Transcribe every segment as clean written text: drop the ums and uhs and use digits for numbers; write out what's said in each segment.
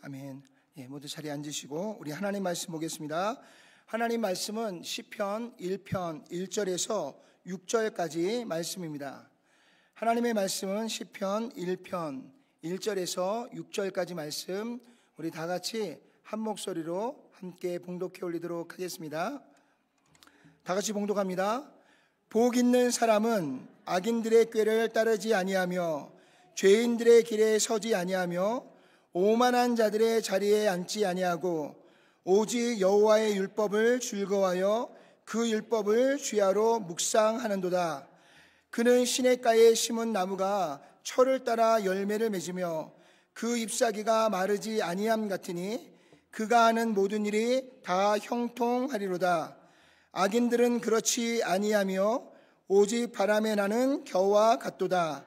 아멘. 모두 자리에 앉으시고 우리 하나님 말씀 보겠습니다. 하나님 말씀은 시편 1편 1절에서 6절까지 말씀입니다. 하나님의 말씀은 시편 1편 1절에서 6절까지 말씀, 우리 다 같이 한 목소리로 함께 봉독해 올리도록 하겠습니다. 다 같이 봉독합니다. 복 있는 사람은 악인들의 꾀를 따르지 아니하며 죄인들의 길에 서지 아니하며 오만한 자들의 자리에 앉지 아니하고 오직 여호와의 율법을 즐거워하여 그 율법을 주야로 묵상하는도다. 그는 시냇가에 심은 나무가 철을 따라 열매를 맺으며 그 잎사귀가 마르지 아니함 같으니 그가 하는 모든 일이 다 형통하리로다. 악인들은 그렇지 아니하며 오직 바람에 나는 겨와 같도다.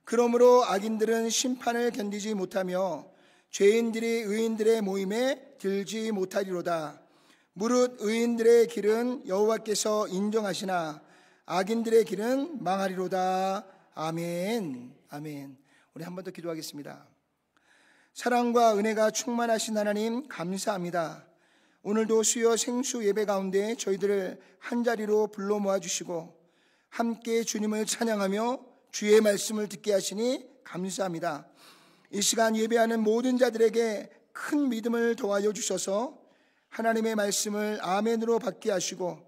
그러므로 악인들은 심판을 견디지 못하며 죄인들이 의인들의 모임에 들지 못하리로다. 무릇 의인들의 길은 여호와께서 인정하시나 악인들의 길은 망하리로다. 아멘. 아멘. 우리 한 번 더 기도하겠습니다. 사랑과 은혜가 충만하신 하나님 감사합니다. 오늘도 수요 생수 예배 가운데 저희들을 한자리로 불러 모아주시고 함께 주님을 찬양하며 주의 말씀을 듣게 하시니 감사합니다. 이 시간 예배하는 모든 자들에게 큰 믿음을 더하여 주셔서 하나님의 말씀을 아멘으로 받게 하시고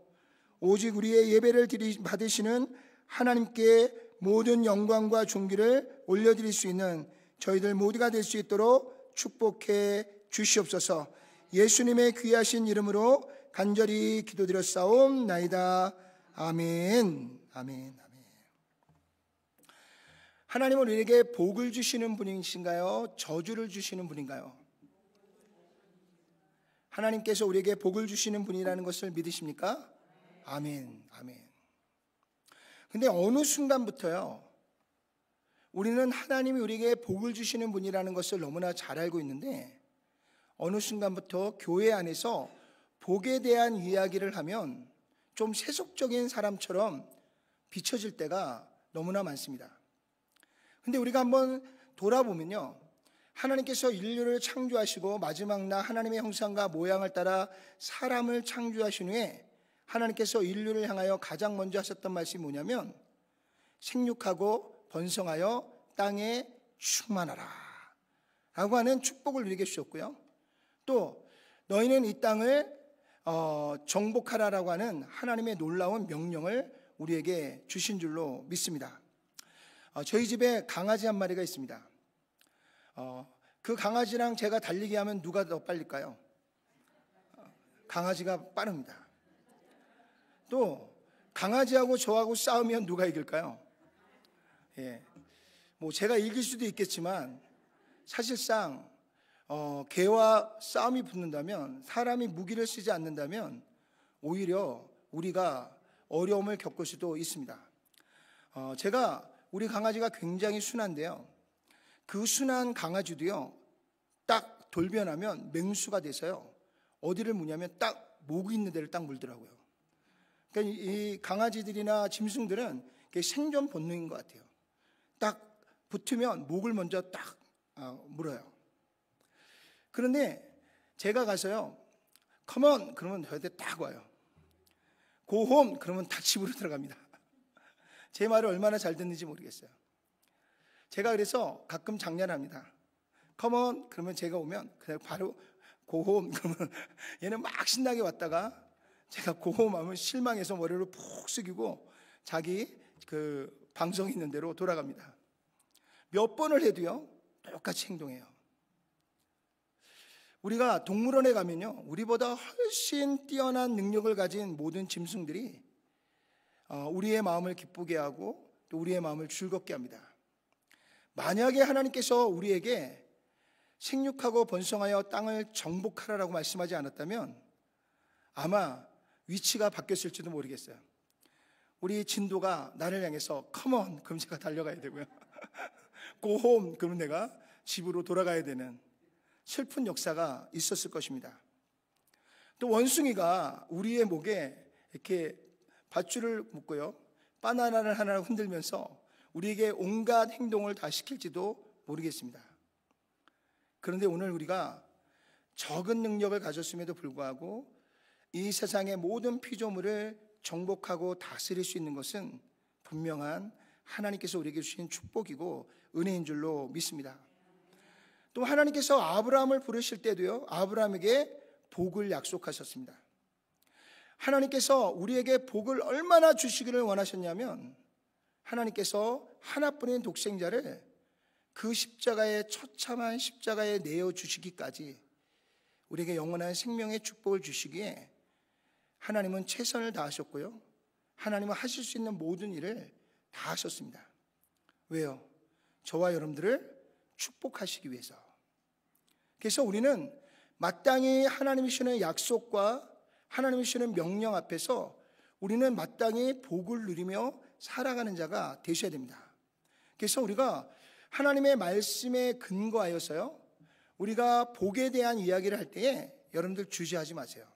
오직 우리의 예배를 받으시는 하나님께 모든 영광과 존귀를 올려드릴 수 있는 저희들 모두가 될 수 있도록 축복해 주시옵소서. 예수님의 귀하신 이름으로 간절히 기도드렸사옵나이다. 아멘. 아멘. 하나님은 우리에게 복을 주시는 분이신가요? 저주를 주시는 분인가요? 하나님께서 우리에게 복을 주시는 분이라는 것을 믿으십니까? 아멘. 아멘. 근데 어느 순간부터요, 우리는 하나님이 우리에게 복을 주시는 분이라는 것을 너무나 잘 알고 있는데 어느 순간부터 교회 안에서 복에 대한 이야기를 하면 좀 세속적인 사람처럼 비춰질 때가 너무나 많습니다. 근데 우리가 한번 돌아보면요, 하나님께서 인류를 창조하시고 마지막 날 하나님의 형상과 모양을 따라 사람을 창조하신 후에 하나님께서 인류를 향하여 가장 먼저 하셨던 말씀이 뭐냐면 생육하고 번성하여 땅에 충만하라 라고 하는 축복을 우리에게 주셨고요, 또 너희는 이 땅을 정복하라라고 하는 하나님의 놀라운 명령을 우리에게 주신 줄로 믿습니다. 저희 집에 강아지 한 마리가 있습니다. 그 강아지랑 제가 달리기 하면 누가 더 빨릴까요? 강아지가 빠릅니다. 또 강아지하고 저하고 싸우면 누가 이길까요? 뭐 제가 이길 수도 있겠지만 사실상 개와 싸움이 붙는다면, 사람이 무기를 쓰지 않는다면 오히려 우리가 어려움을 겪을 수도 있습니다. 우리 강아지가 굉장히 순한데요, 그 순한 강아지도요, 딱 돌변하면 맹수가 돼서요, 어디를 무냐면 딱 목이 있는 데를 딱 물더라고요. 그러니까 이 강아지들이나 짐승들은 생존 본능인 것 같아요. 딱 붙으면 목을 먼저 딱 물어요. 그런데 제가 가서요, 컴온 그러면 저한테 딱 와요. 고홈 그러면 딱 집으로 들어갑니다. 제 말을 얼마나 잘 듣는지 모르겠어요. 제가 그래서 가끔 장난합니다. 컴온 그러면 제가 오면 그냥 바로 고홈 그러면 얘는 막 신나게 왔다가 제가 고홈하면 실망해서 머리를 푹 숙이고 자기 그 방송 있는 대로 돌아갑니다. 몇 번을 해도요, 똑같이 행동해요. 우리가 동물원에 가면요, 우리보다 훨씬 뛰어난 능력을 가진 모든 짐승들이 우리의 마음을 기쁘게 하고 또 우리의 마음을 즐겁게 합니다. 만약에 하나님께서 우리에게 생육하고 번성하여 땅을 정복하라라고 말씀하지 않았다면 아마 위치가 바뀌었을지도 모르겠어요. 우리 진도가 나를 향해서 컴온 그럼 제가 달려가야 되고요, 고홈 그럼 내가 집으로 돌아가야 되는 슬픈 역사가 있었을 것입니다. 또 원숭이가 우리의 목에 이렇게 밧줄을 묶고요, 바나나를 하나 흔들면서 우리에게 온갖 행동을 다 시킬지도 모르겠습니다. 그런데 오늘 우리가 적은 능력을 가졌음에도 불구하고 이 세상의 모든 피조물을 정복하고 다스릴 수 있는 것은 분명한 하나님께서 우리에게 주신 축복이고 은혜인 줄로 믿습니다. 또 하나님께서 아브라함을 부르실 때도요, 아브라함에게 복을 약속하셨습니다. 하나님께서 우리에게 복을 얼마나 주시기를 원하셨냐면 하나님께서 하나뿐인 독생자를 그 십자가에 처참한 십자가에 내어 주시기까지 우리에게 영원한 생명의 축복을 주시기에 하나님은 최선을 다하셨고요, 하나님은 하실 수 있는 모든 일을 다 하셨습니다. 왜요? 저와 여러분들을 축복하시기 위해서. 그래서 우리는 마땅히 하나님이 주시는 약속과 하나님이 주시는 명령 앞에서 우리는 마땅히 복을 누리며 살아가는 자가 되셔야 됩니다. 그래서 우리가 하나님의 말씀에 근거하여서요, 우리가 복에 대한 이야기를 할 때에 여러분들 주저하지 마세요.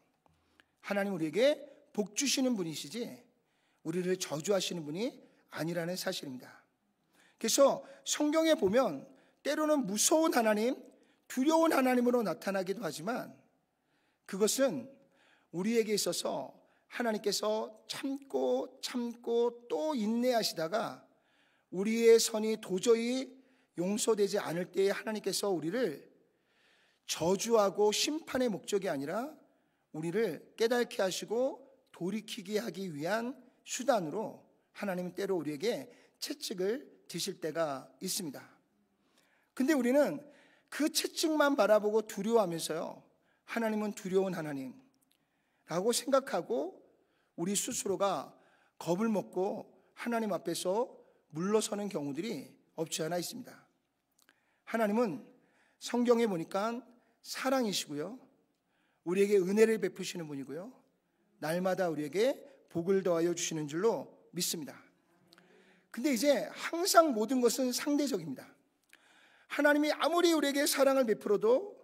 하나님 우리에게 복 주시는 분이시지 우리를 저주하시는 분이 아니라는 사실입니다. 그래서 성경에 보면 때로는 무서운 하나님, 두려운 하나님으로 나타나기도 하지만 그것은 우리에게 있어서 하나님께서 참고 또 인내하시다가 우리의 선이 도저히 용서되지 않을 때에 하나님께서 우리를 저주하고 심판의 목적이 아니라 우리를 깨닫게 하시고 돌이키게 하기 위한 수단으로 하나님은 때로 우리에게 채찍을 드실 때가 있습니다. 근데 우리는 그 채찍만 바라보고 두려워하면서요, 하나님은 두려운 하나님라고 생각하고 우리 스스로가 겁을 먹고 하나님 앞에서 물러서는 경우들이 없지 않아 있습니다. 하나님은 성경에 보니까 사랑이시고요, 우리에게 은혜를 베푸시는 분이고요, 날마다 우리에게 복을 더하여 주시는 줄로 믿습니다. 근데 이제 항상 모든 것은 상대적입니다. 하나님이 아무리 우리에게 사랑을 베풀어도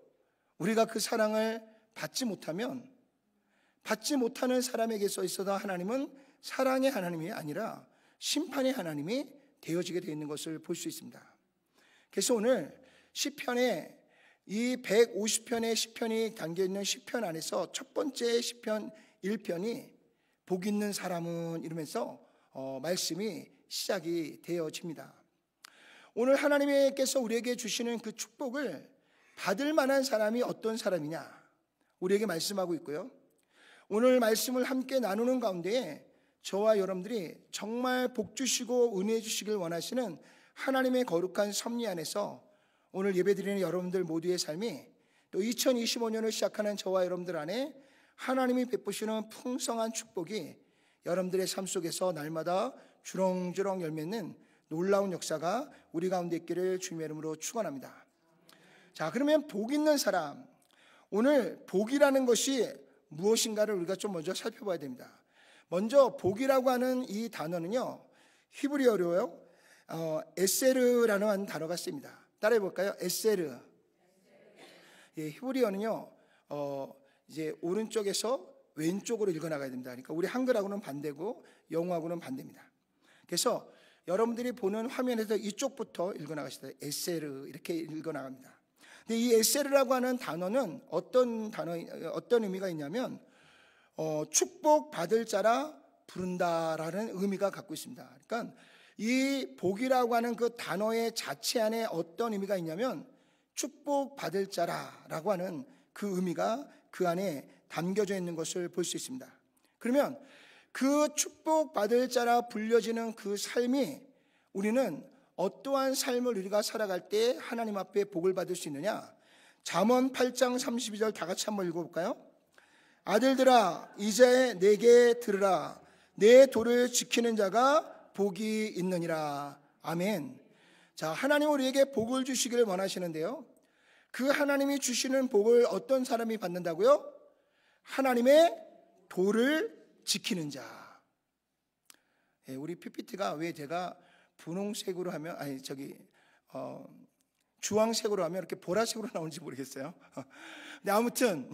우리가 그 사랑을 받지 못하면 받지 못하는 사람에게서 있어도 하나님은 사랑의 하나님이 아니라 심판의 하나님이 되어지게 되어 있는 것을 볼 수 있습니다. 그래서 오늘 시편에 이 150편의 시편이 담겨있는 시편 안에서 첫 번째 시편 1편이 복 있는 사람은 이러면서 말씀이 시작이 되어집니다. 오늘 하나님께서 우리에게 주시는 그 축복을 받을 만한 사람이 어떤 사람이냐 우리에게 말씀하고 있고요, 오늘 말씀을 함께 나누는 가운데 저와 여러분들이 정말 복 주시고 은혜 주시길 원하시는 하나님의 거룩한 섭리 안에서 오늘 예배드리는 여러분들 모두의 삶이 또 2025년을 시작하는 저와 여러분들 안에 하나님이 베푸시는 풍성한 축복이 여러분들의 삶 속에서 날마다 주렁주렁 열매는 놀라운 역사가 우리 가운데 있기를 주님의 이름으로 축원합니다. 자, 그러면 복 있는 사람, 오늘 복이라는 것이 무엇인가를 우리가 좀 먼저 살펴봐야 됩니다. 먼저 복이라고 하는 이 단어는요, 히브리어로요, 에세르라는 단어가 쓰입니다. 따라해 볼까요? 에세르. 예, 히브리어는요, 이제 오른쪽에서 왼쪽으로 읽어 나가야 됩니다. 그러니까 우리 한글하고는 반대고 영어하고는 반대입니다. 그래서 여러분들이 보는 화면에서 이쪽부터 읽어 나가시다. 에세르 이렇게 읽어 나갑니다. 근데 이 에세르라고 하는 단어는 어떤 의미가 있냐면 축복 받을 자라 부른다라는 의미가 갖고 있습니다. 그러니까 이 복이라고 하는 그 단어의 자체 안에 어떤 의미가 있냐면 축복 받을 자라라고 하는 그 의미가 그 안에 담겨져 있는 것을 볼 수 있습니다. 그러면 그 축복 받을 자라 불려지는 그 삶이 우리는 어떠한 삶을 우리가 살아갈 때 하나님 앞에 복을 받을 수 있느냐? 잠언 8장 32절 다 같이 한번 읽어볼까요? 아들들아 이제 내게 들으라, 내 도를 지키는 자가 복이 있느니라. 아멘. 자, 하나님 우리에게 복을 주시기를 원하시는데요, 그 하나님이 주시는 복을 어떤 사람이 받는다고요? 하나님의 도를 지키는 자. 예, 우리 PPT가 왜 제가 분홍색으로 하면 주황색으로 하면 이렇게 보라색으로 나오는지 모르겠어요. 근데 아무튼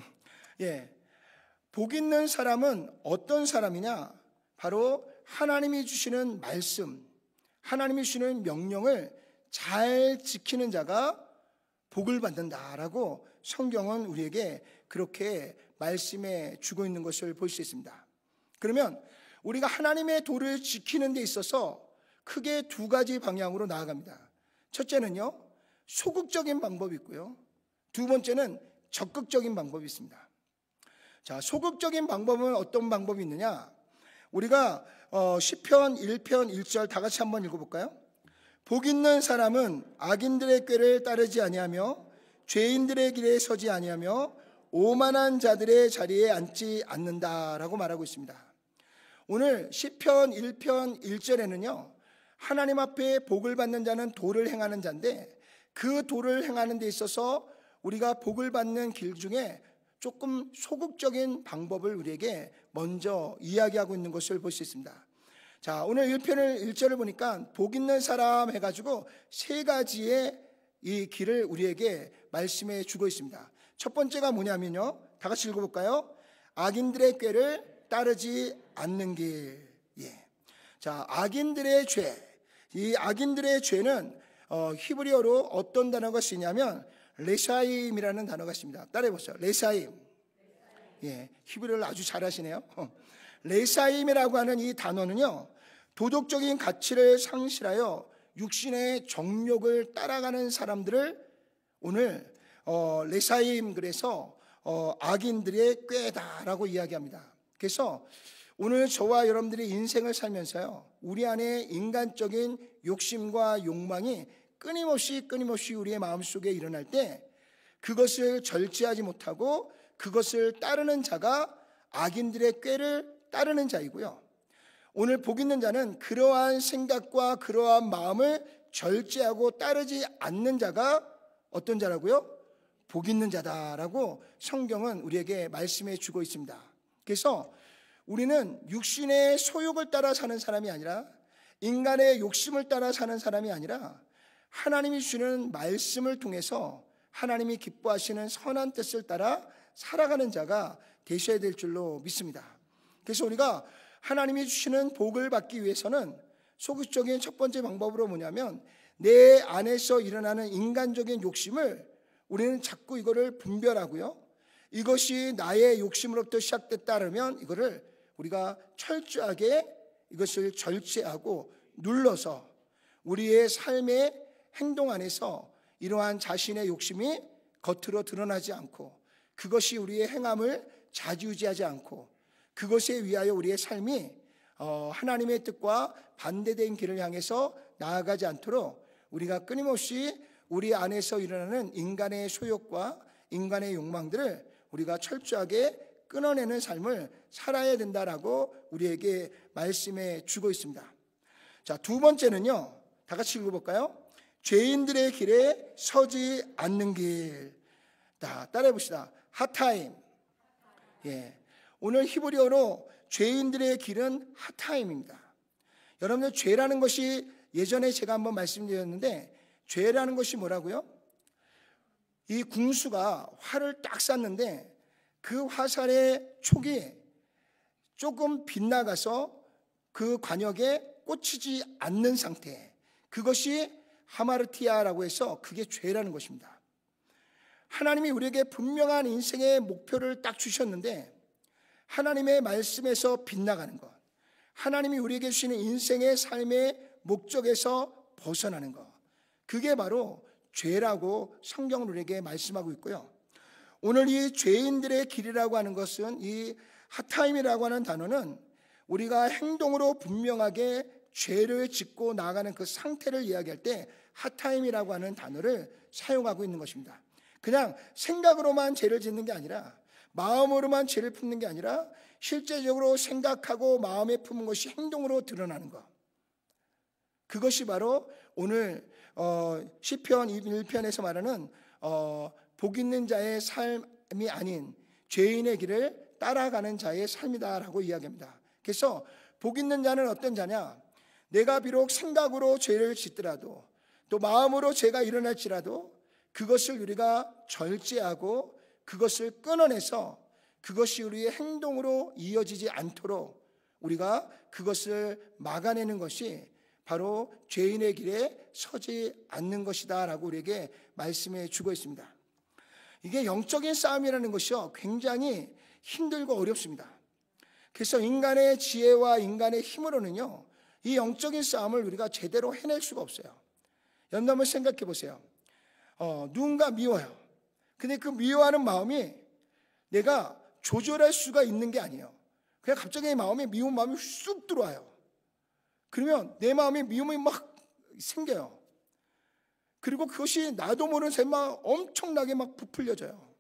복 있는 사람은 어떤 사람이냐? 바로 하나님이 주시는 말씀, 하나님이 주시는 명령을 잘 지키는 자가 복을 받는다라고 성경은 우리에게 그렇게 말씀해 주고 있는 것을 볼 수 있습니다. 그러면 우리가 하나님의 도를 지키는 데 있어서 크게 두 가지 방향으로 나아갑니다. 첫째는요, 소극적인 방법이 있고요. 두 번째는 적극적인 방법이 있습니다. 자, 소극적인 방법은 어떤 방법이 있느냐? 우리가 시편 1편 1절 다 같이 한번 읽어볼까요? 복 있는 사람은 악인들의 꾀를 따르지 아니하며 죄인들의 길에 서지 아니하며 오만한 자들의 자리에 앉지 않는다라고 말하고 있습니다. 오늘 시편 1편 1절에는요, 하나님 앞에 복을 받는 자는 도를 행하는 자인데, 그 도를 행하는 데 있어서 우리가 복을 받는 길 중에 조금 소극적인 방법을 우리에게 먼저 이야기하고 있는 것을 볼 수 있습니다. 자, 오늘 1절을 보니까 복 있는 사람 해가지고 세 가지의 이 길을 우리에게 말씀해 주고 있습니다. 첫 번째가 뭐냐면요, 다 같이 읽어볼까요? 악인들의 꾀를 따르지 않는 길. 예. 자, 악인들의 죄. 이 악인들의 죄는 히브리어로 어떤 단어가 쓰이냐면 레샤임이라는 단어가 있습니다. 따라해보세요. 레샤임. 예, 히브리어를 아주 잘하시네요. 레샤임이라고 하는 이 단어는요, 도덕적인 가치를 상실하여 육신의 정욕을 따라가는 사람들을 오늘 레샤임, 그래서 악인들의 꾀다라고 이야기합니다. 그래서 오늘 저와 여러분들이 인생을 살면서요, 우리 안에 인간적인 욕심과 욕망이 끊임없이 우리의 마음속에 일어날 때 그것을 절제하지 못하고 그것을 따르는 자가 악인들의 꾀를 따르는 자이고요, 오늘 복 있는 자는 그러한 생각과 그러한 마음을 절제하고 따르지 않는 자가 어떤 자라고요? 복 있는 자다라고 성경은 우리에게 말씀해 주고 있습니다. 그래서 우리는 육신의 소욕을 따라 사는 사람이 아니라, 인간의 욕심을 따라 사는 사람이 아니라, 하나님이 주시는 말씀을 통해서 하나님이 기뻐하시는 선한 뜻을 따라 살아가는 자가 되셔야 될 줄로 믿습니다. 그래서 우리가 하나님이 주시는 복을 받기 위해서는 소극적인 첫 번째 방법으로 뭐냐면, 내 안에서 일어나는 인간적인 욕심을 우리는 자꾸 이거를 분별하고요, 이것이 나의 욕심으로부터 시작됐다면 이거를 우리가 철저하게 이것을 절제하고 눌러서 우리의 삶의 행동 안에서 이러한 자신의 욕심이 겉으로 드러나지 않고, 그것이 우리의 행함을 좌지우지하지 않고, 그것에 위하여 우리의 삶이 하나님의 뜻과 반대된 길을 향해서 나아가지 않도록 우리가 끊임없이 우리 안에서 일어나는 인간의 소욕과 인간의 욕망들을 우리가 철저하게 끊어내는 삶을 살아야 된다라고 우리에게 말씀해 주고 있습니다. 자, 두 번째는요, 다 같이 읽어볼까요? 죄인들의 길에 서지 않는 길. 따라해 봅시다. 하타임. 예, 오늘 히브리어로 죄인들의 길은 하타임입니다. 여러분들, 죄라는 것이 예전에 제가 한번 말씀드렸는데, 죄라는 것이 뭐라고요? 이 궁수가 활을 딱 쐈는데 그 화살의 촉이 조금 빗나가서 그 관역에 꽂히지 않는 상태, 그것이 하마르티아라고 해서 그게 죄라는 것입니다. 하나님이 우리에게 분명한 인생의 목표를 딱 주셨는데, 하나님의 말씀에서 빗나가는 것, 하나님이 우리에게 주시는 인생의 삶의 목적에서 벗어나는 것, 그게 바로 죄라고 성경은 우리에게 말씀하고 있고요, 오늘 이 죄인들의 길이라고 하는 것은, 이 하타임이라고 하는 단어는 우리가 행동으로 분명하게 죄를 짓고 나아가는 그 상태를 이야기할 때 하타임이라고 하는 단어를 사용하고 있는 것입니다. 그냥 생각으로만 죄를 짓는 게 아니라, 마음으로만 죄를 품는 게 아니라, 실제적으로 생각하고 마음에 품은 것이 행동으로 드러나는 것, 그것이 바로 오늘 시편 1편에서 말하는 복 있는 자의 삶이 아닌 죄인의 길을 따라가는 자의 삶이다라고 이야기합니다. 그래서 복 있는 자는 어떤 자냐? 내가 비록 생각으로 죄를 짓더라도, 또 마음으로 죄가 일어날지라도 그것을 우리가 절제하고 그것을 끊어내서 그것이 우리의 행동으로 이어지지 않도록 우리가 그것을 막아내는 것이 바로 죄인의 길에 서지 않는 것이다 라고 우리에게 말씀해 주고 있습니다. 이게 영적인 싸움이라는 것이요, 굉장히 힘들고 어렵습니다. 그래서 인간의 지혜와 인간의 힘으로는요, 이 영적인 싸움을 우리가 제대로 해낼 수가 없어요. 여러분 한번 생각해 보세요. 누군가 미워요. 근데 그 미워하는 마음이 내가 조절할 수가 있는 게 아니에요. 그냥 갑자기 마음에 미운 마음이 쑥 들어와요. 그러면 내 마음에 미움이 막 생겨요. 그리고 그것이 나도 모르는 사이 막 엄청나게 막 부풀려져요.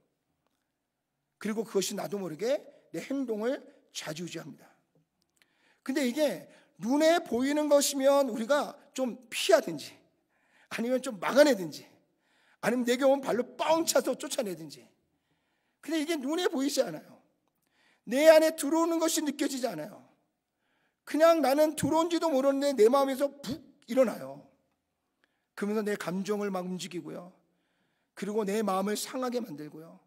그리고 그것이 나도 모르게 내 행동을 좌지우지합니다. 근데 이게 눈에 보이는 것이면 우리가 좀 피하든지 아니면 좀 막아내든지 아니면 내게 오면 발로 뻥 차서 쫓아내든지. 근데 이게 눈에 보이지 않아요. 내 안에 들어오는 것이 느껴지지 않아요. 그냥 나는 들어온지도 모르는데 내 마음에서 푹 일어나요. 그러면서 내 감정을 막 움직이고요. 그리고 내 마음을 상하게 만들고요.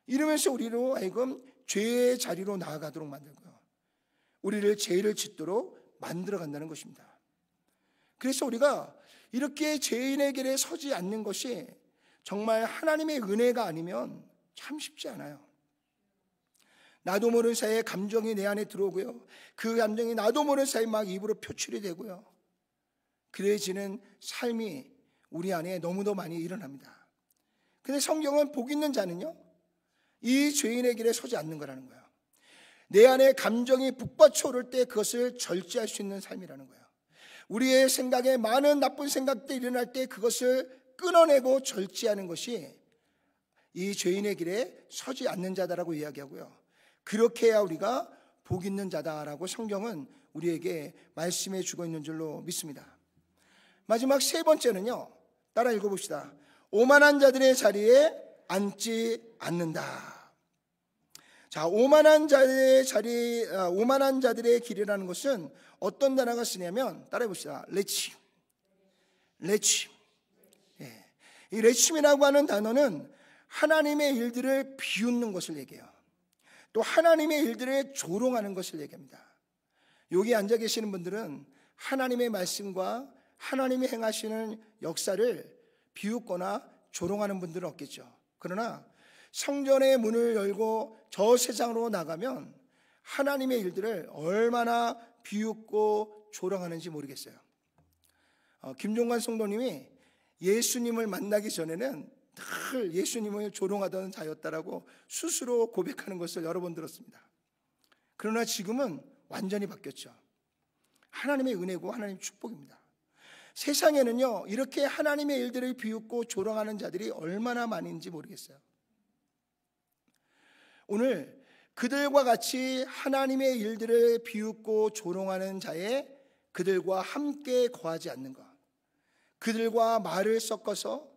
이러면서 우리로 하여금 죄의 자리로 나아가도록 만들고요. 우리를 죄를 짓도록 만들어 간다는 것입니다. 그래서 우리가 이렇게 죄인의 길에 서지 않는 것이 정말 하나님의 은혜가 아니면 참 쉽지 않아요. 나도 모르는 사이에 감정이 내 안에 들어오고요. 그 감정이 나도 모르는 사이에 막 입으로 표출이 되고요. 그래지는 삶이 우리 안에 너무도 많이 일어납니다. 근데 성경은 복 있는 자는요, 이 죄인의 길에 서지 않는 거라는 거예요. 내 안에 감정이 북받쳐 오를 때 그것을 절제할 수 있는 삶이라는 거예요. 우리의 생각에 많은 나쁜 생각들이 일어날 때 그것을 끊어내고 절제하는 것이 이 죄인의 길에 서지 않는 자다라고 이야기하고요. 그렇게 해야 우리가 복 있는 자다라고 성경은 우리에게 말씀해 주고 있는 줄로 믿습니다. 마지막 세 번째는요, 따라 읽어봅시다. 오만한 자들의 자리에 앉지 않는다. 자, 오만한 자들의 길이라는 것은 어떤 단어가 쓰냐면, 따라해 봅시다. 레침. 예. 이 레침이라고 하는 단어는 하나님의 일들을 비웃는 것을 얘기해요. 또 하나님의 일들을 조롱하는 것을 얘기합니다. 여기 앉아 계시는 분들은 하나님의 말씀과 하나님이 행하시는 역사를 비웃거나 조롱하는 분들은 없겠죠. 그러나 성전의 문을 열고 저 세상으로 나가면 하나님의 일들을 얼마나 비웃고 조롱하는지 모르겠어요. 김종관 성도님이 예수님을 만나기 전에는 늘 예수님을 조롱하던 자였다라고 스스로 고백하는 것을 여러 번 들었습니다. 그러나 지금은 완전히 바뀌었죠. 하나님의 은혜고 하나님의 축복입니다. 세상에는요, 이렇게 하나님의 일들을 비웃고 조롱하는 자들이 얼마나 많은지 모르겠어요. 오늘 그들과 같이 하나님의 일들을 비웃고 조롱하는 자에 그들과 함께 거하지 않는 것, 그들과 말을 섞어서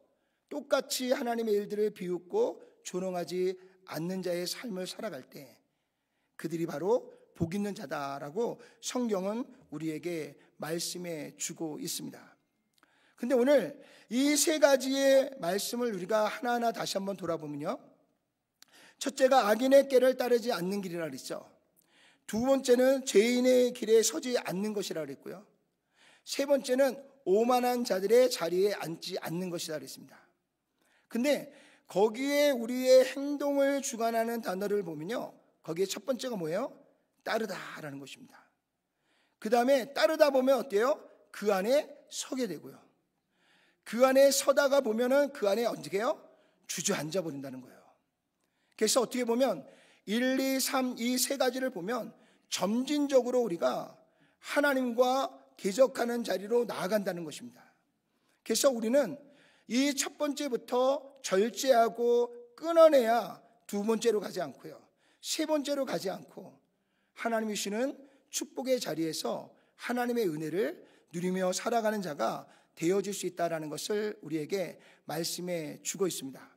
똑같이 하나님의 일들을 비웃고 조롱하지 않는 자의 삶을 살아갈 때 그들이 바로 복 있는 자다라고 성경은 우리에게 말씀해 주고 있습니다. 근데 오늘 이 세 가지의 말씀을 우리가 하나하나 다시 한번 돌아보면요, 첫째가 악인의 꾀를 따르지 않는 길이라 그랬죠. 두 번째는 죄인의 길에 서지 않는 것이라 그랬고요. 세 번째는 오만한 자들의 자리에 앉지 않는 것이라 그랬습니다. 근데 거기에 우리의 행동을 주관하는 단어를 보면요, 거기에 첫 번째가 뭐예요? 따르다라는 것입니다. 그 다음에 따르다 보면 어때요? 그 안에 서게 되고요. 그 안에 서다가 보면은 그 안에 어떻게 해요? 주저앉아 버린다는 거예요. 그래서 어떻게 보면 1, 2, 3 이 세 가지를 보면 점진적으로 우리가 하나님과 대적하는 자리로 나아간다는 것입니다. 그래서 우리는 이 첫 번째부터 절제하고 끊어내야 두 번째로 가지 않고요, 세 번째로 가지 않고 하나님이 주시는 축복의 자리에서 하나님의 은혜를 누리며 살아가는 자가 되어질 수 있다는 것을 우리에게 말씀해 주고 있습니다.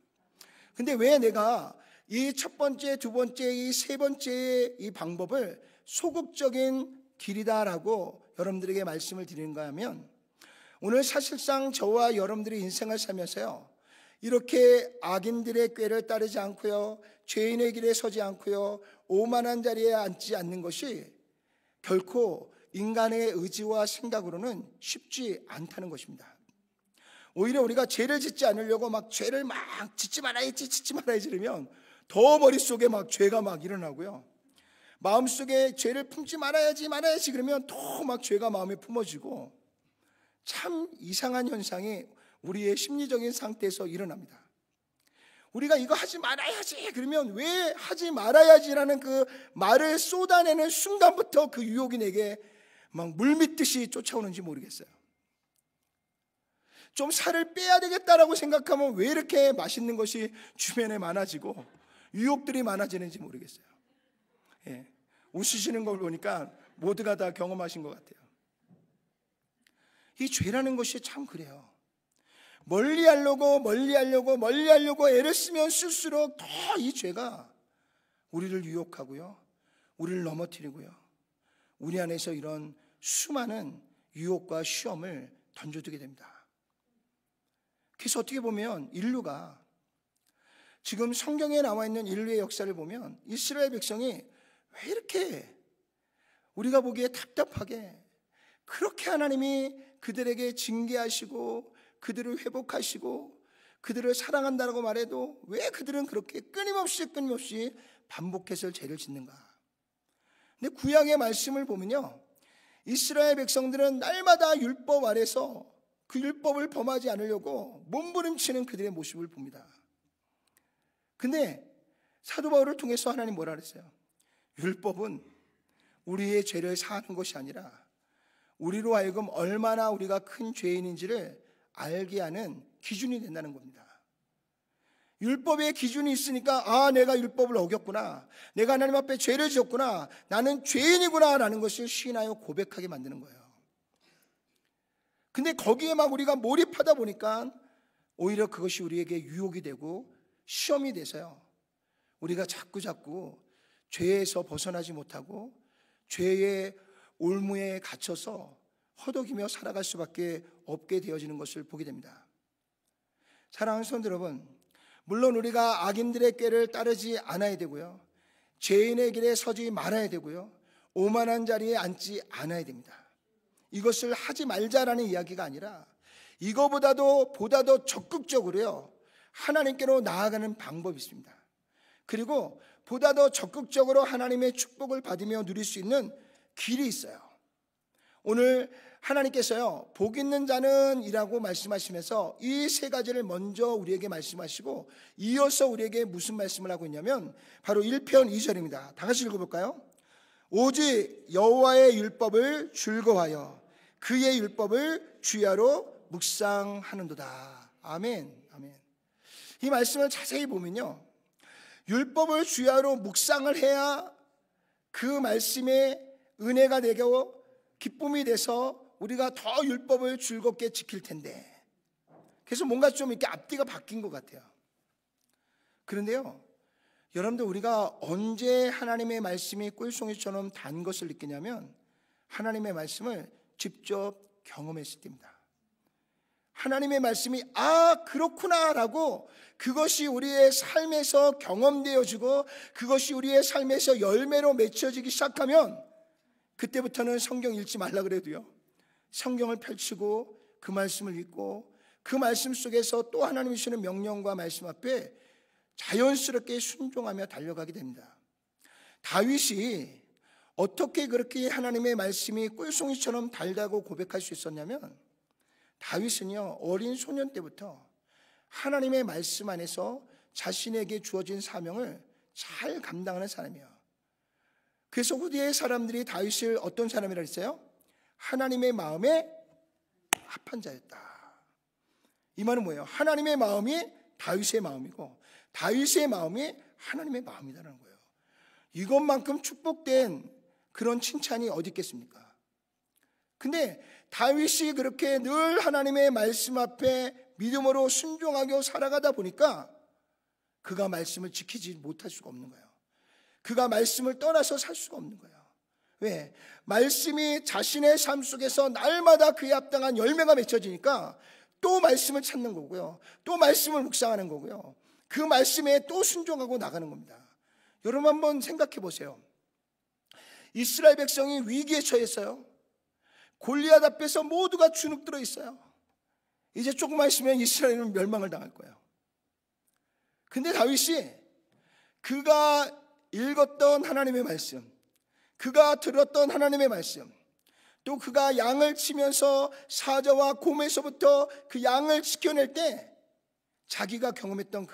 근데 왜 내가 이 첫 번째, 두 번째, 이 세 번째의 이 방법을 소극적인 길이다라고 여러분들에게 말씀을 드리는가 하면, 오늘 사실상 저와 여러분들이 인생을 살면서요, 이렇게 악인들의 꾀를 따르지 않고요, 죄인의 길에 서지 않고요, 오만한 자리에 앉지 않는 것이 결코 인간의 의지와 생각으로는 쉽지 않다는 것입니다. 오히려 우리가 죄를 짓지 않으려고 막 죄를 막 짓지 말아야지 이러면 더 머릿속에 막 죄가 막 일어나고요. 마음속에 죄를 품지 말아야지 그러면 더 막 죄가 마음에 품어지고, 참 이상한 현상이 우리의 심리적인 상태에서 일어납니다. 우리가 이거 하지 말아야지 그러면 왜 하지 말아야지라는 그 말을 쏟아내는 순간부터 그 유혹이 내게 막 물밀듯이 쫓아오는지 모르겠어요. 좀 살을 빼야 되겠다라고 생각하면 왜 이렇게 맛있는 것이 주변에 많아지고 유혹들이 많아지는지 모르겠어요. 예, 웃으시는 걸 보니까 모두가 다 경험하신 것 같아요. 이 죄라는 것이 참 그래요. 멀리하려고 애를 쓰면 쓸수록 더 이 죄가 우리를 유혹하고요, 우리를 넘어뜨리고요, 우리 안에서 이런 수많은 유혹과 시험을 던져두게 됩니다. 그래서 어떻게 보면 인류가 지금 성경에 나와 있는 인류의 역사를 보면 이스라엘 백성이 왜 이렇게 우리가 보기에 답답하게 그렇게 하나님이 그들에게 징계하시고 그들을 회복하시고 그들을 사랑한다고 말해도 왜 그들은 그렇게 끊임없이 반복해서 죄를 짓는가? 근데 구약의 말씀을 보면요, 이스라엘 백성들은 날마다 율법 아래서 그 율법을 범하지 않으려고 몸부림치는 그들의 모습을 봅니다. 근데 사도 바울을 통해서 하나님 뭐라 그랬어요? 율법은 우리의 죄를 사하는 것이 아니라 우리로 하여금 얼마나 우리가 큰 죄인인지를 알게 하는 기준이 된다는 겁니다. 율법의 기준이 있으니까 내가 율법을 어겼구나, 내가 하나님 앞에 죄를 지었구나, 나는 죄인이구나 라는 것을 시인하여 고백하게 만드는 거예요. 근데 거기에 막 우리가 몰입하다 보니까 오히려 그것이 우리에게 유혹이 되고 시험이 돼서요, 우리가 자꾸 죄에서 벗어나지 못하고 죄의 올무에 갇혀서 허덕이며 살아갈 수밖에 없게 되어지는 것을 보게 됩니다. 사랑하는 성도 여러분, 물론 우리가 악인들의 꾀를 따르지 않아야 되고요, 죄인의 길에 서지 말아야 되고요, 오만한 자리에 앉지 않아야 됩니다. 이것을 하지 말자라는 이야기가 아니라 이거보다도 더 적극적으로요, 하나님께로 나아가는 방법이 있습니다. 그리고 보다 더 적극적으로 하나님의 축복을 받으며 누릴 수 있는 길이 있어요. 오늘 하나님께서요, 복 있는 자는 이라고 말씀하시면서 이 세 가지를 먼저 우리에게 말씀하시고 이어서 우리에게 무슨 말씀을 하고 있냐면 바로 1편 2절입니다. 다 같이 읽어볼까요? 오직 여호와의 율법을 즐거워하여 그의 율법을 주야로 묵상하는도다. 아멘. 이 말씀을 자세히 보면요, 율법을 주야로 묵상을 해야 그 말씀에 은혜가 되고 기쁨이 돼서 우리가 더 율법을 즐겁게 지킬 텐데, 그래서 뭔가 좀 이렇게 앞뒤가 바뀐 것 같아요. 그런데요, 여러분들, 우리가 언제 하나님의 말씀이 꿀송이처럼 단 것을 느끼냐면 하나님의 말씀을 직접 경험했을 때입니다. 하나님의 말씀이 그렇구나 라고 그것이 우리의 삶에서 경험되어지고 그것이 우리의 삶에서 열매로 맺혀지기 시작하면 그때부터는 성경 읽지 말라 그래도요, 성경을 펼치고 그 말씀을 읽고 그 말씀 속에서 또 하나님이 주시는 명령과 말씀 앞에 자연스럽게 순종하며 달려가게 됩니다. 다윗이 어떻게 그렇게 하나님의 말씀이 꿀송이처럼 달다고 고백할 수 있었냐면, 다윗은요, 어린 소년 때부터 하나님의 말씀 안에서 자신에게 주어진 사명을 잘 감당하는 사람이에요. 그래서 후대의 사람들이 다윗을 어떤 사람이라 했어요? 하나님의 마음에 합한 자였다. 이 말은 뭐예요? 하나님의 마음이 다윗의 마음이고 다윗의 마음이 하나님의 마음이라는 거예요. 이것만큼 축복된 그런 칭찬이 어디 있겠습니까? 근데 다윗이 그렇게 늘 하나님의 말씀 앞에 믿음으로 순종하고 살아가다 보니까 그가 말씀을 지키지 못할 수가 없는 거예요. 그가 말씀을 떠나서 살 수가 없는 거예요. 왜? 말씀이 자신의 삶 속에서 날마다 그에 합당한 열매가 맺혀지니까 또 말씀을 찾는 거고요, 또 말씀을 묵상하는 거고요, 그 말씀에 또 순종하고 나가는 겁니다. 여러분 한번 생각해 보세요. 이스라엘 백성이 위기에 처했어요. 골리앗 앞에서 모두가 주눅들어 있어요. 이제 조금만 있으면 이스라엘은 멸망을 당할 거예요. 근데 다윗이 그가 읽었던 하나님의 말씀, 그가 들었던 하나님의 말씀, 또 그가 양을 치면서 사자와 곰에서부터 그 양을 지켜낼 때 자기가 경험했던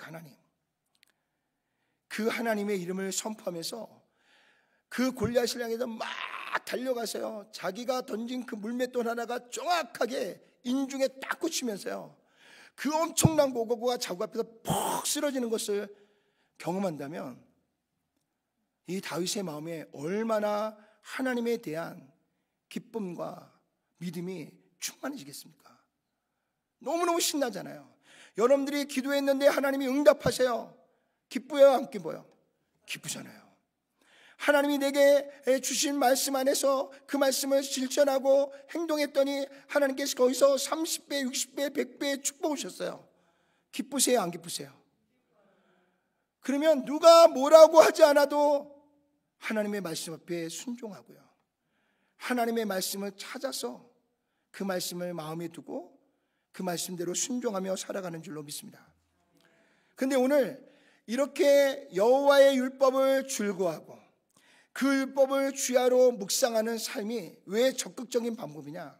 그 하나님의 이름을 선포하면서 그 골리앗을 향해서 막 달려가서요, 자기가 던진 그 물맷돌 하나가 정확하게 인중에 딱 꽂히면서요, 그 엄청난 고고가 자기 앞에서 퍽 쓰러지는 것을 경험한다면 이 다윗의 마음에 얼마나 하나님에 대한 기쁨과 믿음이 충만해지겠습니까? 너무너무 신나잖아요. 여러분들이 기도했는데 하나님이 응답하세요. 기쁘요, 안 기뻐요? 기쁘잖아요. 하나님이 내게 주신 말씀 안에서 그 말씀을 실천하고 행동했더니 하나님께서 거기서 30배, 60배, 100배 축복을 주셨어요. 기쁘세요, 안 기쁘세요? 그러면 누가 뭐라고 하지 않아도 하나님의 말씀 앞에 순종하고요, 하나님의 말씀을 찾아서 그 말씀을 마음에 두고 그 말씀대로 순종하며 살아가는 줄로 믿습니다. 그런데 오늘 이렇게 여호와의 율법을 즐거워하고 그 율법을 주야로 묵상하는 삶이 왜 적극적인 방법이냐?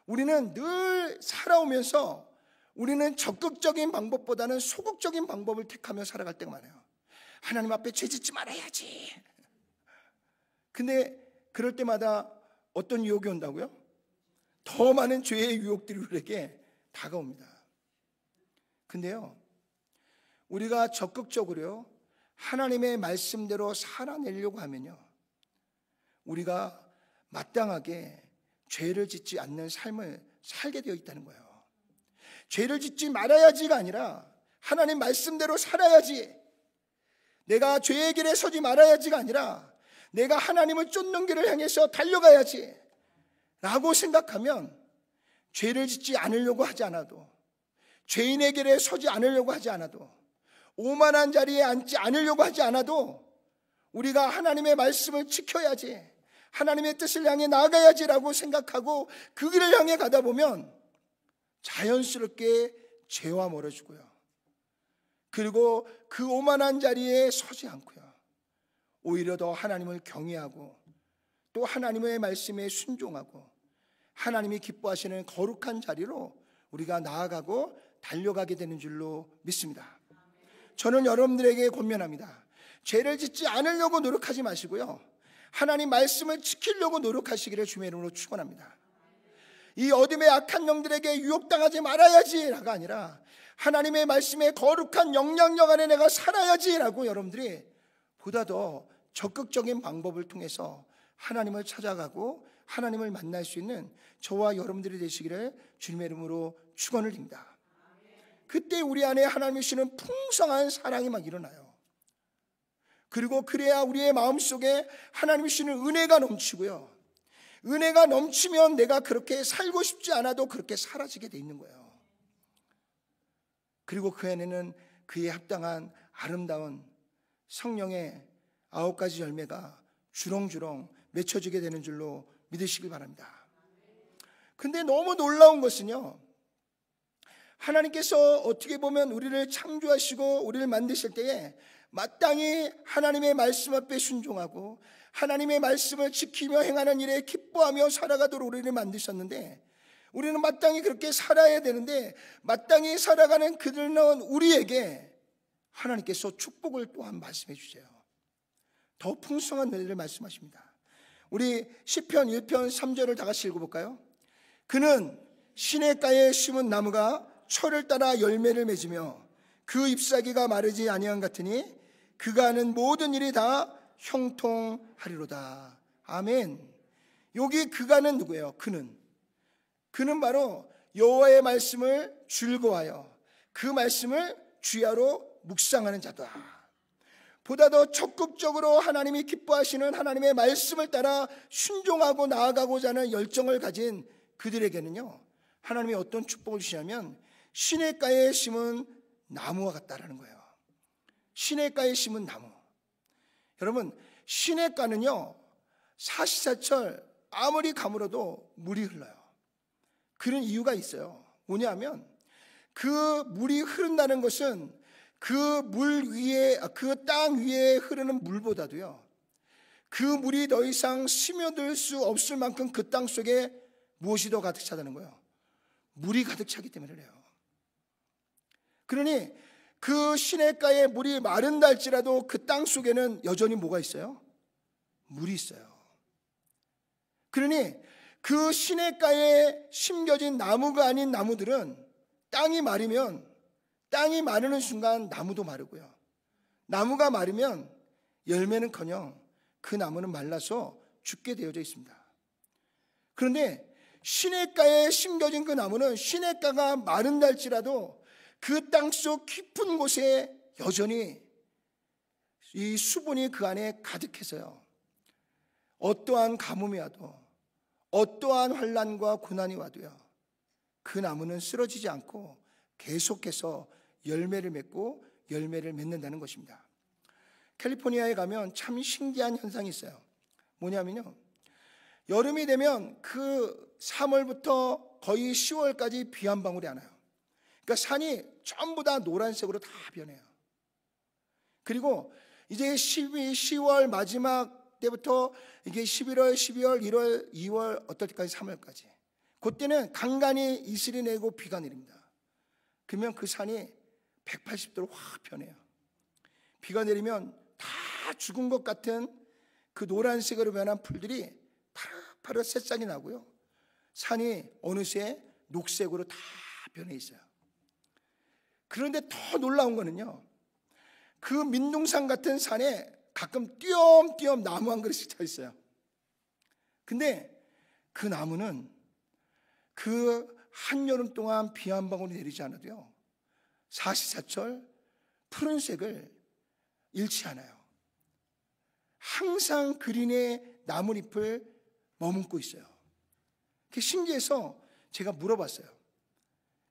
우리는 늘 살아오면서 우리는 적극적인 방법보다는 소극적인 방법을 택하며 살아갈 때가 많아요. 하나님 앞에 죄 짓지 말아야지. 근데 그럴 때마다 어떤 유혹이 온다고요? 더 많은 죄의 유혹들이 우리에게 다가옵니다. 근데요, 우리가 적극적으로 하나님의 말씀대로 살아내려고 하면요, 우리가 마땅하게 죄를 짓지 않는 삶을 살게 되어 있다는 거예요. 죄를 짓지 말아야지가 아니라 하나님 말씀대로 살아야지, 내가 죄의 길에 서지 말아야지가 아니라 내가 하나님을 쫓는 길을 향해서 달려가야지 라고 생각하면 죄를 짓지 않으려고 하지 않아도, 죄인의 길에 서지 않으려고 하지 않아도, 오만한 자리에 앉지 않으려고 하지 않아도 우리가 하나님의 말씀을 지켜야지, 하나님의 뜻을 향해 나아가야지라고 생각하고 그 길을 향해 가다 보면 자연스럽게 죄와 멀어지고요, 그리고 그 오만한 자리에 서지 않고요, 오히려 더 하나님을 경외하고 또 하나님의 말씀에 순종하고 하나님이 기뻐하시는 거룩한 자리로 우리가 나아가고 달려가게 되는 줄로 믿습니다. 저는 여러분들에게 권면합니다. 죄를 짓지 않으려고 노력하지 마시고요, 하나님 말씀을 지키려고 노력하시기를 주의 이름으로 축원합니다. 이 어둠의 악한 영들에게 유혹당하지 말아야지라가 아니라 하나님의 말씀에 거룩한 영향력 안에 내가 살아야지라고 여러분들이 보다 더 적극적인 방법을 통해서 하나님을 찾아가고 하나님을 만날 수 있는 저와 여러분들이 되시기를 주님의 이름으로 축원을 드립니다. 그때 우리 안에 하나님이 주시는 풍성한 사랑이 막 일어나요. 그리고 그래야 우리의 마음속에 하나님이 주시는 은혜가 넘치고요, 은혜가 넘치면 내가 그렇게 살고 싶지 않아도 그렇게 사라지게 돼 있는 거예요. 그리고 그 안에는 그에 합당한 아름다운 성령의 9가지 열매가 주렁주렁 맺혀지게 되는 줄로 믿으시길 바랍니다. 근데 너무 놀라운 것은요, 하나님께서 어떻게 보면 우리를 창조하시고 우리를 만드실 때에 마땅히 하나님의 말씀 앞에 순종하고 하나님의 말씀을 지키며 행하는 일에 기뻐하며 살아가도록 우리를 만드셨는데, 우리는 마땅히 그렇게 살아야 되는데 마땅히 살아가는 그들은 우리에게 하나님께서 축복을 또한 말씀해 주세요. 더 풍성한 은혜를 말씀하십니다. 우리 시편 1편 3절을 다 같이 읽어볼까요? 그는 시냇가에 심은 나무가 철을 따라 열매를 맺으며 그 잎사귀가 마르지 아니한 같으니 그가 하는 모든 일이 다 형통하리로다. 아멘. 여기 그가는 누구예요? 그는 바로 여호와의 말씀을 즐거워하여 그 말씀을 주야로 묵상하는 자다. 보다 더 적극적으로 하나님이 기뻐하시는 하나님의 말씀을 따라 순종하고 나아가고자 하는 열정을 가진 그들에게는요, 하나님이 어떤 축복을 주시냐면 시냇가에 심은 나무와 같다라는 거예요. 시냇가에 심은 나무. 여러분, 시냇가는요 사시사철 아무리 가물어도 물이 흘러요. 그런 이유가 있어요. 뭐냐면 그 물이 흐른다는 것은 그 물 위에, 그 땅 위에 흐르는 물보다도요, 그 물이 더 이상 스며들 수 없을 만큼 그 땅 속에 무엇이 더 가득 차다는 거예요? 물이 가득 차기 때문에 그래요. 그러니 그 시냇가에 물이 마른다 할지라도 그 땅 속에는 여전히 뭐가 있어요? 물이 있어요. 그러니 그 시냇가에 심겨진 나무가 아닌 나무들은 땅이 마르면, 땅이 마르는 순간 나무도 마르고요, 나무가 마르면 열매는커녕 그 나무는 말라서 죽게 되어져 있습니다. 그런데 시냇가에 심겨진 그 나무는 시냇가가 마른다 할지라도 그 땅속 깊은 곳에 여전히 이 수분이 그 안에 가득해서요, 어떠한 가뭄이 와도, 어떠한 환난과 고난이 와도요, 그 나무는 쓰러지지 않고 계속해서 열매를 맺고 열매를 맺는다는 것입니다. 캘리포니아에 가면 참 신기한 현상이 있어요. 뭐냐면요, 여름이 되면 그 3월부터 거의 10월까지 비 한 방울이 안 와요. 그러니까 산이 전부 다 노란색으로 다 변해요. 그리고 이제 10월 마지막 때부터 이게 11월, 12월, 1월, 2월, 어떨 때까지 3월까지, 그때는 간간히 이슬이 내고 비가 내립니다. 그러면 그 산이 180도로 확 변해요. 비가 내리면 다 죽은 것 같은 그 노란색으로 변한 풀들이 파릇파릇 새싹이 나고요, 산이 어느새 녹색으로 다 변해 있어요. 그런데 더 놀라운 거는요, 그 민둥산 같은 산에 가끔 띄엄띄엄 나무 한 그릇씩 쳐 있어요. 근데 그 나무는 그 한여름 동안 비 한 방울이 내리지 않아도요, 사시사철 푸른색을 잃지 않아요. 항상 그린의 나뭇잎을 머금고 있어요. 그게 신기해서 제가 물어봤어요.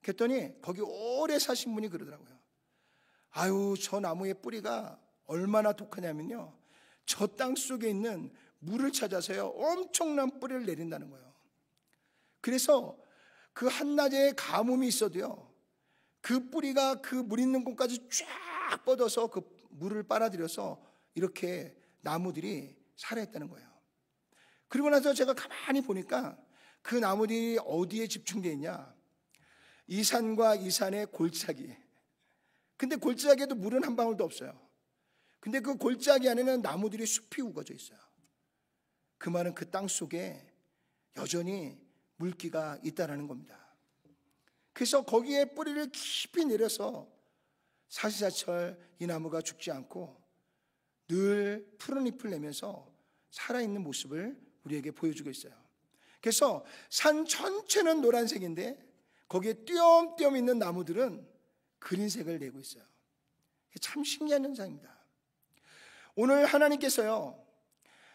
그랬더니 거기 오래 사신 분이 그러더라고요. 아유, 저 나무의 뿌리가 얼마나 독하냐면요, 저 땅 속에 있는 물을 찾아서요 엄청난 뿌리를 내린다는 거예요. 그래서 그 한낮에 가뭄이 있어도요, 그 뿌리가 그 물 있는 곳까지 쫙 뻗어서 그 물을 빨아들여서 이렇게 나무들이 살아있다는 거예요. 그리고 나서 제가 가만히 보니까 그 나무들이 어디에 집중되어 있냐, 이 산과 이 산의 골짜기. 근데 골짜기에도 물은 한 방울도 없어요. 근데 그 골짜기 안에는 나무들이 숲이 우거져 있어요. 그 말은 그 땅 속에 여전히 물기가 있다라는 겁니다. 그래서 거기에 뿌리를 깊이 내려서 사시사철 이 나무가 죽지 않고 늘 푸른 잎을 내면서 살아있는 모습을 우리에게 보여주고 있어요. 그래서 산 전체는 노란색인데 거기에 띄엄띄엄 있는 나무들은 그린색을 내고 있어요. 참 신기한 현상입니다. 오늘 하나님께서요,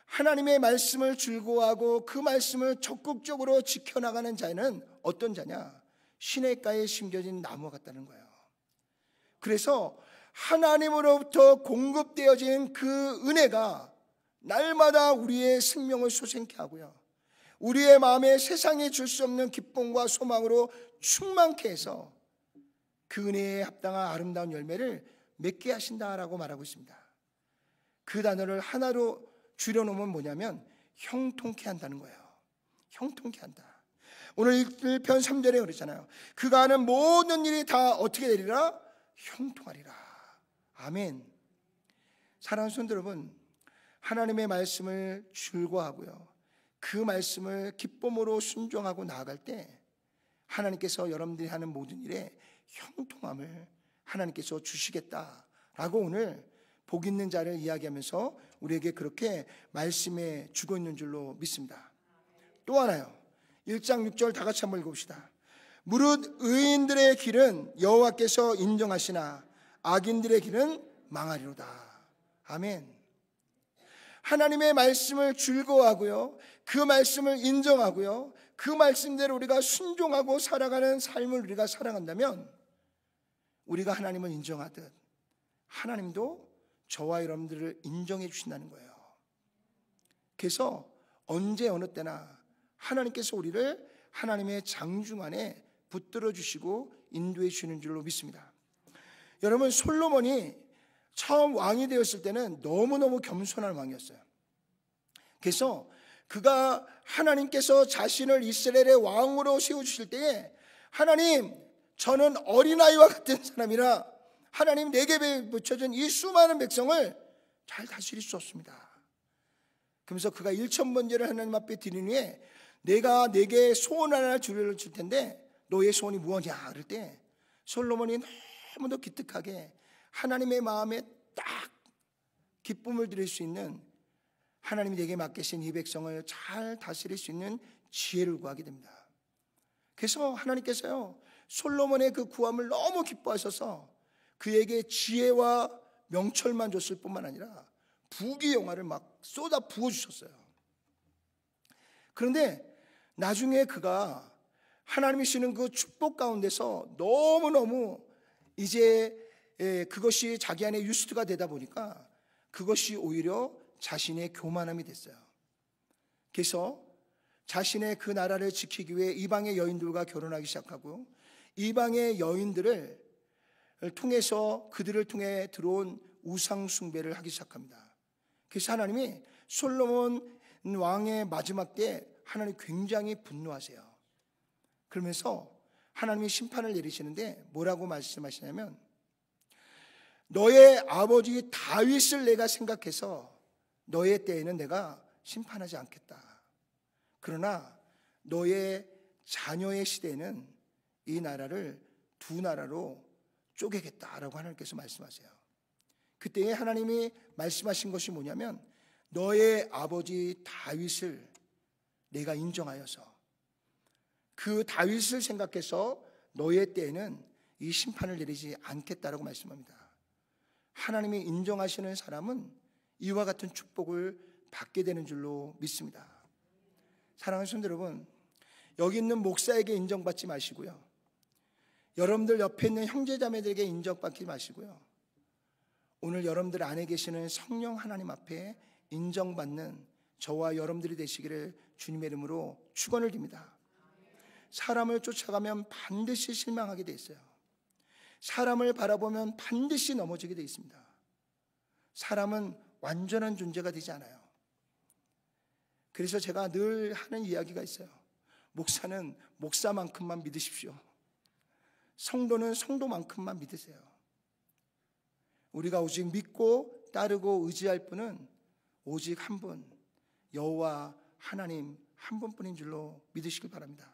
하나님의 말씀을 즐거워하고 그 말씀을 적극적으로 지켜나가는 자는 어떤 자냐? 시냇가에 심겨진 나무와 같다는 거예요. 그래서 하나님으로부터 공급되어진 그 은혜가 날마다 우리의 생명을 솟게 하고요, 우리의 마음에 세상에 줄 수 없는 기쁨과 소망으로 충만케 해서 그 은혜에 합당한 아름다운 열매를 맺게 하신다라고 말하고 있습니다. 그 단어를 하나로 줄여놓으면 뭐냐면 형통케 한다는 거예요. 형통케 한다. 오늘 1편 3절에 그랬잖아요. 그가 하는 모든 일이 다 어떻게 되리라? 형통하리라. 아멘. 사랑하는 성도 여러분, 하나님의 말씀을 즐거워하고요, 그 말씀을 기쁨으로 순종하고 나아갈 때 하나님께서 여러분들이 하는 모든 일에 형통함을 하나님께서 주시겠다라고 오늘 복 있는 자를 이야기하면서 우리에게 그렇게 말씀해 주고 있는 줄로 믿습니다. 또 하나요, 1장 6절 다 같이 한번 읽어봅시다. 무릇 의인들의 길은 여호와께서 인정하시나 악인들의 길은 망하리로다. 아멘. 하나님의 말씀을 즐거워하고요, 그 말씀을 인정하고요, 그 말씀대로 우리가 순종하고 살아가는 삶을 우리가 살아간다면 우리가 하나님을 인정하듯 하나님도 저와 여러분들을 인정해 주신다는 거예요. 그래서 언제 어느 때나 하나님께서 우리를 하나님의 장중 안에 붙들어 주시고 인도해 주시는 줄로 믿습니다. 여러분, 솔로몬이 처음 왕이 되었을 때는 너무너무 겸손한 왕이었어요. 그래서 그가 하나님께서 자신을 이스라엘의 왕으로 세워주실 때에 하나님, 저는 어린아이와 같은 사람이라 하나님 내게 붙여준 이 수많은 백성을 잘 다스릴 수 없습니다. 그러면서 그가 1000번제를 하나님 앞에 드린 후에 내가 내게 소원 하나 줄 텐데 너의 소원이 무엇이냐 그럴 때 솔로몬이 너무도 기특하게 하나님의 마음에 딱 기쁨을 드릴 수 있는, 하나님이 내게 맡기신 이 백성을 잘 다스릴 수 있는 지혜를 구하게 됩니다. 그래서 하나님께서요, 솔로몬의 그 구함을 너무 기뻐하셔서 그에게 지혜와 명철만 줬을 뿐만 아니라 부귀영화를 막 쏟아 부어주셨어요. 그런데 나중에 그가 하나님이 주시는 그 축복 가운데서 너무너무 이제 그것이 자기 안에 유스트가 되다 보니까 그것이 오히려 자신의 교만함이 됐어요. 그래서 자신의 그 나라를 지키기 위해 이방의 여인들과 결혼하기 시작하고 이방의 여인들을 통해서 그들을 통해 들어온 우상 숭배를 하기 시작합니다. 그래서 하나님이 솔로몬 왕의 마지막 때 하나님 굉장히 분노하세요. 그러면서 하나님이 심판을 내리시는데 뭐라고 말씀하시냐면, 너의 아버지 다윗을 내가 생각해서 너의 때에는 내가 심판하지 않겠다. 그러나 너의 자녀의 시대에는 이 나라를 두 나라로 쪼개겠다라고 하나님께서 말씀하세요. 그때 하나님이 말씀하신 것이 뭐냐면, 너의 아버지 다윗을 내가 인정하여서 그 다윗을 생각해서 너의 때에는 이 심판을 내리지 않겠다라고 말씀합니다. 하나님이 인정하시는 사람은 이와 같은 축복을 받게 되는 줄로 믿습니다. 사랑하는 성도 여러분, 여기 있는 목사에게 인정받지 마시고요, 여러분들 옆에 있는 형제자매들에게 인정받지 마시고요, 오늘 여러분들 안에 계시는 성령 하나님 앞에 인정받는 저와 여러분들이 되시기를 주님의 이름으로 축원을 드립니다. 사람을 쫓아가면 반드시 실망하게 돼 있어요. 사람을 바라보면 반드시 넘어지게 돼 있습니다. 사람은 완전한 존재가 되지 않아요. 그래서 제가 늘 하는 이야기가 있어요. 목사는 목사만큼만 믿으십시오. 성도는 성도만큼만 믿으세요. 우리가 오직 믿고 따르고 의지할 분은 오직 한 분, 여호와 하나님 한 분뿐인 줄로 믿으시길 바랍니다.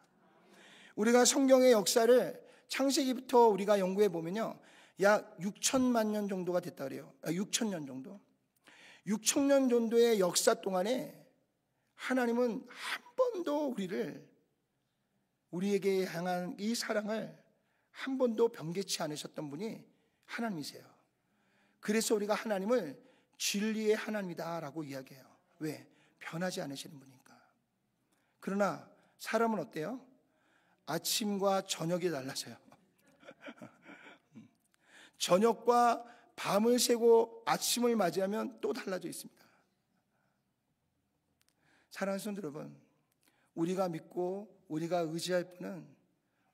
우리가 성경의 역사를 창세기부터 우리가 연구해 보면요, 약 6천만 년 정도가 됐다 그래요. 6천년 정도. 6천년 정도의 역사 동안에 하나님은 한 번도 우리에게 향한 이 사랑을 한 번도 변개치 않으셨던 분이 하나님이세요. 그래서 우리가 하나님을 진리의 하나님이다라고 이야기해요. 왜? 변하지 않으시는 분이니까. 그러나 사람은 어때요? 아침과 저녁이 달라져요. 저녁과 밤을 새고 아침을 맞이하면 또 달라져 있습니다. 사랑하는 성도 여러분, 우리가 믿고 우리가 의지할 분은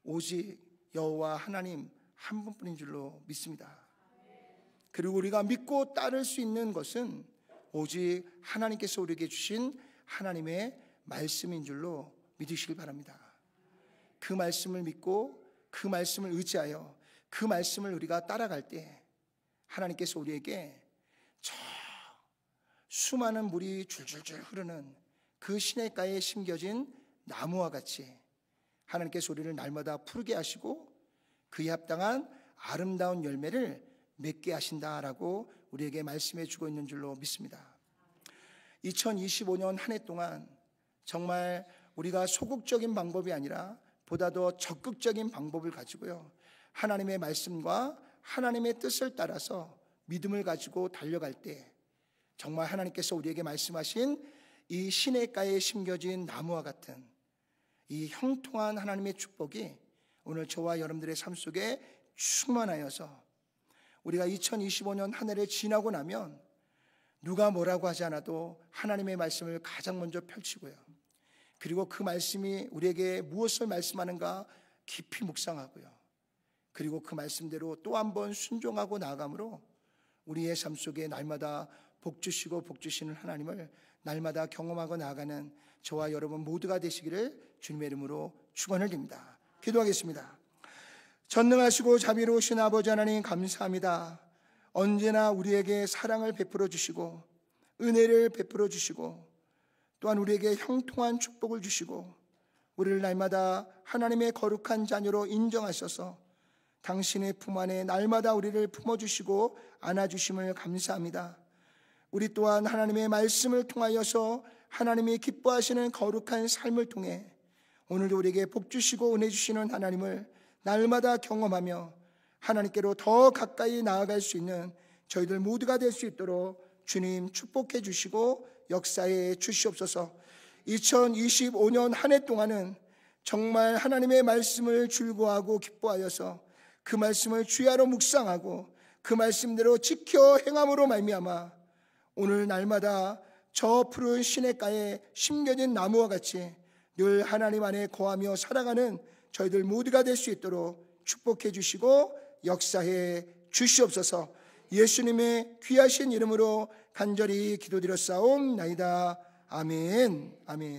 오직 여호와 하나님 한 분뿐인 줄로 믿습니다. 그리고 우리가 믿고 따를 수 있는 것은 오직 하나님께서 우리에게 주신 하나님의 말씀인 줄로 믿으시길 바랍니다. 그 말씀을 믿고 그 말씀을 의지하여 그 말씀을 우리가 따라갈 때 하나님께서 우리에게 저 수많은 물이 줄줄줄 흐르는 그 시냇가에 심겨진 나무와 같이 하나님께서 우리를 날마다 푸르게 하시고 그에 합당한 아름다운 열매를 맺게 하신다라고 우리에게 말씀해 주고 있는 줄로 믿습니다. 2025년 한 해 동안 정말 우리가 소극적인 방법이 아니라 보다 더 적극적인 방법을 가지고요, 하나님의 말씀과 하나님의 뜻을 따라서 믿음을 가지고 달려갈 때 정말 하나님께서 우리에게 말씀하신 이 시냇가에 심겨진 나무와 같은 이 형통한 하나님의 축복이 오늘 저와 여러분들의 삶 속에 충만하여서 우리가 2025년 한 해를 지나고 나면 누가 뭐라고 하지 않아도 하나님의 말씀을 가장 먼저 펼치고요. 그리고 그 말씀이 우리에게 무엇을 말씀하는가 깊이 묵상하고요. 그리고 그 말씀대로 또 한 번 순종하고 나아감으로 우리의 삶 속에 날마다 복 주시고 복 주시는 하나님을 날마다 경험하고 나아가는 저와 여러분 모두가 되시기를 주님의 이름으로 축원을 드립니다. 기도하겠습니다. 전능하시고 자비로우신 아버지 하나님 감사합니다. 언제나 우리에게 사랑을 베풀어 주시고 은혜를 베풀어 주시고 또한 우리에게 형통한 축복을 주시고 우리를 날마다 하나님의 거룩한 자녀로 인정하셔서 당신의 품 안에 날마다 우리를 품어주시고 안아주심을 감사합니다. 우리 또한 하나님의 말씀을 통하여서 하나님이 기뻐하시는 거룩한 삶을 통해 오늘도 우리에게 복 주시고 은혜 주시는 하나님을 날마다 경험하며 하나님께로 더 가까이 나아갈 수 있는 저희들 모두가 될 수 있도록 주님 축복해 주시고 역사해 주시옵소서. 2025년 한 해 동안은 정말 하나님의 말씀을 즐거워하고 기뻐하여서 그 말씀을 주야로 묵상하고 그 말씀대로 지켜 행함으로 말미암아 오늘 날마다 저 푸른 시냇가에 심겨진 나무와 같이 늘 하나님 안에 거하며 살아가는 저희들 모두가 될 수 있도록 축복해 주시고 역사해 주시옵소서. 예수님의 귀하신 이름으로 간절히 기도드렸사옵나이다. 아멘. 아멘.